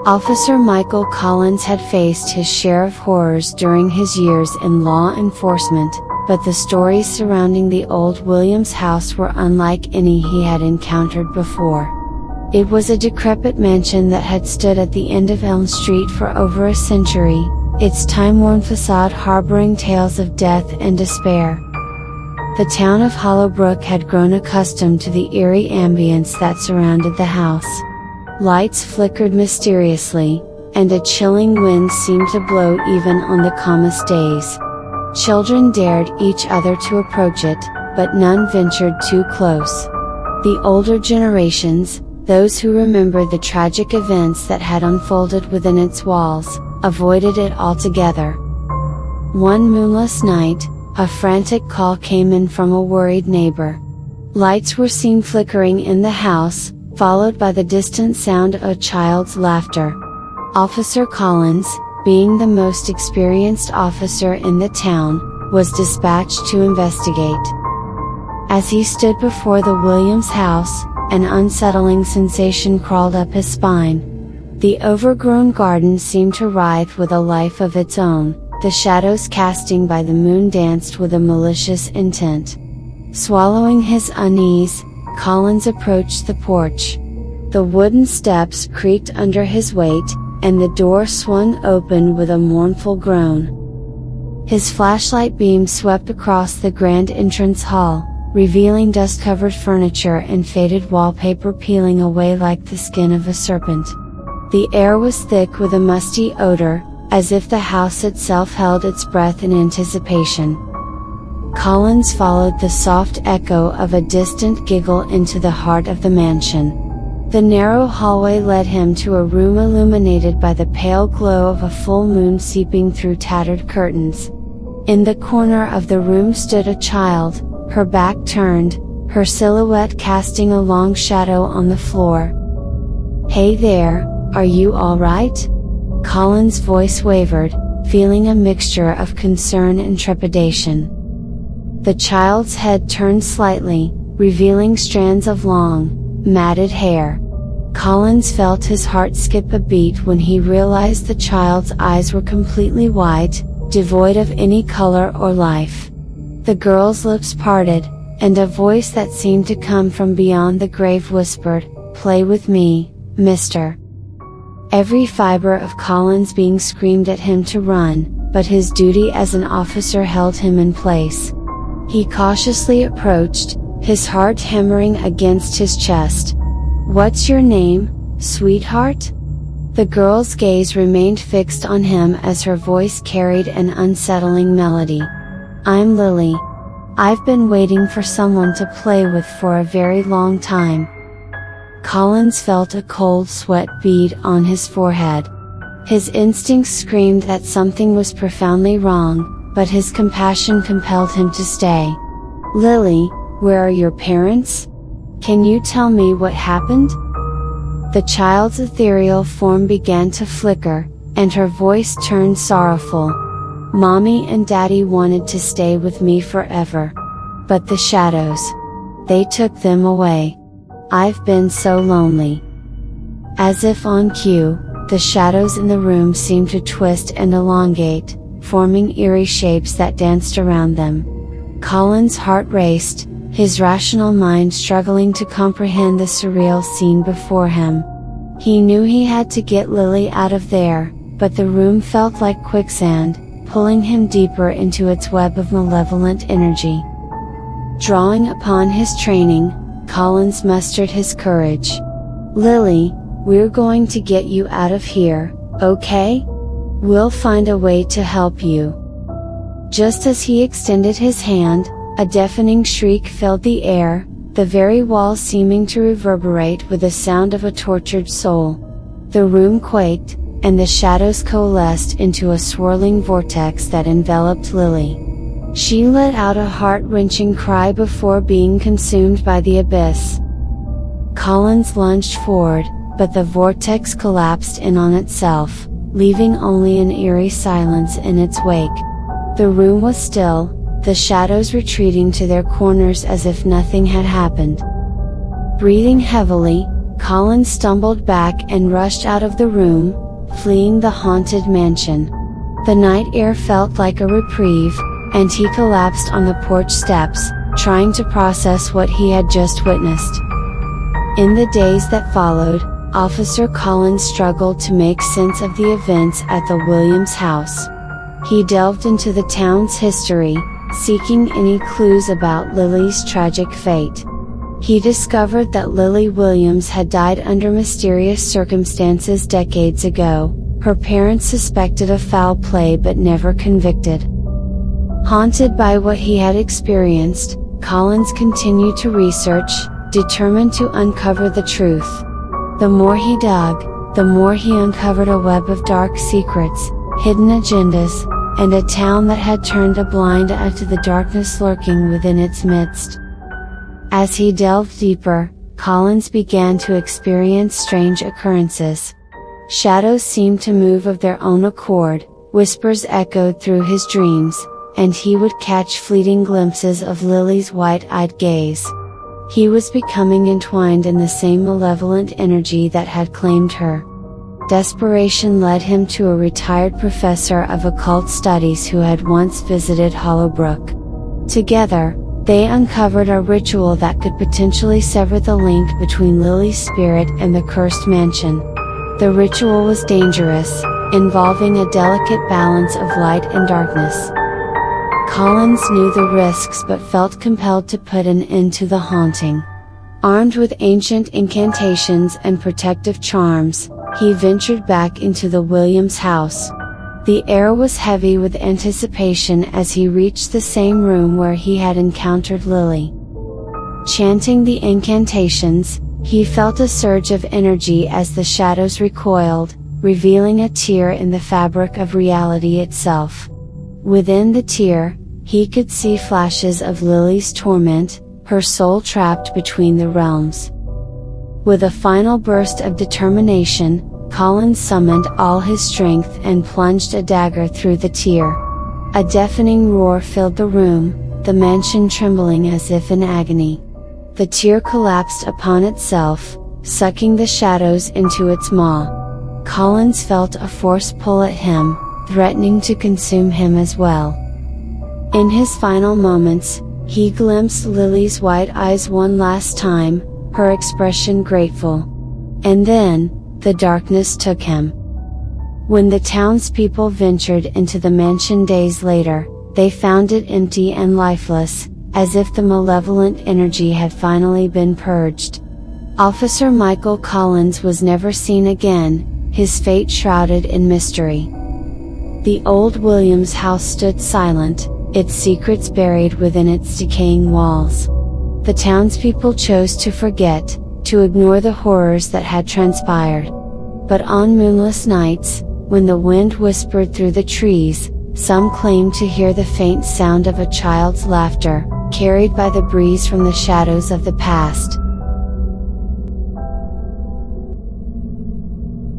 Officer Michael Collins had faced his share of horrors during his years in law enforcement, but the stories surrounding the old Williams house were unlike any he had encountered before. It was a decrepit mansion that had stood at the end of Elm Street for over a century, its time-worn facade harboring tales of death and despair. The town of Hollowbrook had grown accustomed to the eerie ambience that surrounded the house. Lights flickered mysteriously, and a chilling wind seemed to blow even on the calmest days. Children dared each other to approach it, but none ventured too close. The older generations, those who remembered the tragic events that had unfolded within its walls, avoided it altogether. One moonless night, a frantic call came in from a worried neighbor. Lights were seen flickering in the house, followed by the distant sound of a child's laughter. Officer Collins, being the most experienced officer in the town, was dispatched to investigate. As he stood before the Williams house, an unsettling sensation crawled up his spine. The overgrown garden seemed to writhe with a life of its own, the shadows casting by the moon danced with a malicious intent. Swallowing his unease, Collins approached the porch. The wooden steps creaked under his weight, and the door swung open with a mournful groan. His flashlight beam swept across the grand entrance hall, revealing dust-covered furniture and faded wallpaper peeling away like the skin of a serpent. The air was thick with a musty odor, as if the house itself held its breath in anticipation. Collins followed the soft echo of a distant giggle into the heart of the mansion. The narrow hallway led him to a room illuminated by the pale glow of a full moon seeping through tattered curtains. In the corner of the room stood a child, her back turned, her silhouette casting a long shadow on the floor. "Hey there, are you alright?" Collins' voice wavered, feeling a mixture of concern and trepidation. The child's head turned slightly, revealing strands of long, matted hair. Collins felt his heart skip a beat when he realized the child's eyes were completely white, devoid of any color or life. The girl's lips parted, and a voice that seemed to come from beyond the grave whispered, "Play with me, mister." Every fiber of Collins' being screamed at him to run, but his duty as an officer held him in place. He cautiously approached, his heart hammering against his chest. "What's your name, sweetheart?" The girl's gaze remained fixed on him as her voice carried an unsettling melody. "I'm Lily. I've been waiting for someone to play with for a very long time." Collins felt a cold sweat bead on his forehead. His instincts screamed that something was profoundly wrong, but his compassion compelled him to stay. "Lily, where are your parents? Can you tell me what happened?" The child's ethereal form began to flicker, and her voice turned sorrowful. "Mommy and Daddy wanted to stay with me forever. But the shadows. They took them away. I've been so lonely." As if on cue, the shadows in the room seemed to twist and elongate, forming eerie shapes that danced around them. Collins' heart raced, his rational mind struggling to comprehend the surreal scene before him. He knew he had to get Lily out of there, but the room felt like quicksand, pulling him deeper into its web of malevolent energy. Drawing upon his training, Collins mustered his courage. "Lily, we're going to get you out of here, okay? We'll find a way to help you." Just as he extended his hand, a deafening shriek filled the air, the very walls seeming to reverberate with the sound of a tortured soul. The room quaked, and the shadows coalesced into a swirling vortex that enveloped Lily. She let out a heart-wrenching cry before being consumed by the abyss. Collins lunged forward, but the vortex collapsed in on itself, leaving only an eerie silence in its wake. The room was still, the shadows retreating to their corners as if nothing had happened. Breathing heavily, Colin stumbled back and rushed out of the room, fleeing the haunted mansion. The night air felt like a reprieve, and he collapsed on the porch steps, trying to process what he had just witnessed. In the days that followed, Officer Collins struggled to make sense of the events at the Williams house. He delved into the town's history, seeking any clues about Lily's tragic fate. He discovered that Lily Williams had died under mysterious circumstances decades ago. Her parents suspected of foul play but never convicted. Haunted by what he had experienced, Collins continued to research, determined to uncover the truth. The more he dug, the more he uncovered a web of dark secrets, hidden agendas, and a town that had turned a blind eye to the darkness lurking within its midst. As he delved deeper, Collins began to experience strange occurrences. Shadows seemed to move of their own accord, whispers echoed through his dreams, and he would catch fleeting glimpses of Lily's wide-eyed gaze. He was becoming entwined in the same malevolent energy that had claimed her. Desperation led him to a retired professor of occult studies who had once visited Hollowbrook. Together, they uncovered a ritual that could potentially sever the link between Lily's spirit and the cursed mansion. The ritual was dangerous, involving a delicate balance of light and darkness. Collins knew the risks but felt compelled to put an end to the haunting. Armed with ancient incantations and protective charms, he ventured back into the Williams house. The air was heavy with anticipation as he reached the same room where he had encountered Lily. Chanting the incantations, he felt a surge of energy as the shadows recoiled, revealing a tear in the fabric of reality itself. Within the tear, he could see flashes of Lily's torment, her soul trapped between the realms. With a final burst of determination, Collins summoned all his strength and plunged a dagger through the tear. A deafening roar filled the room, the mansion trembling as if in agony. The tear collapsed upon itself, sucking the shadows into its maw. Collins felt a force pull at him, threatening to consume him as well. In his final moments, he glimpsed Lily's white eyes one last time, her expression grateful. And then, the darkness took him. When the townspeople ventured into the mansion days later, they found it empty and lifeless, as if the malevolent energy had finally been purged. Officer Michael Collins was never seen again, his fate shrouded in mystery. The old Williams house stood silent, its secrets buried within its decaying walls. The townspeople chose to forget, to ignore the horrors that had transpired. But on moonless nights, when the wind whispered through the trees, some claimed to hear the faint sound of a child's laughter, carried by the breeze from the shadows of the past.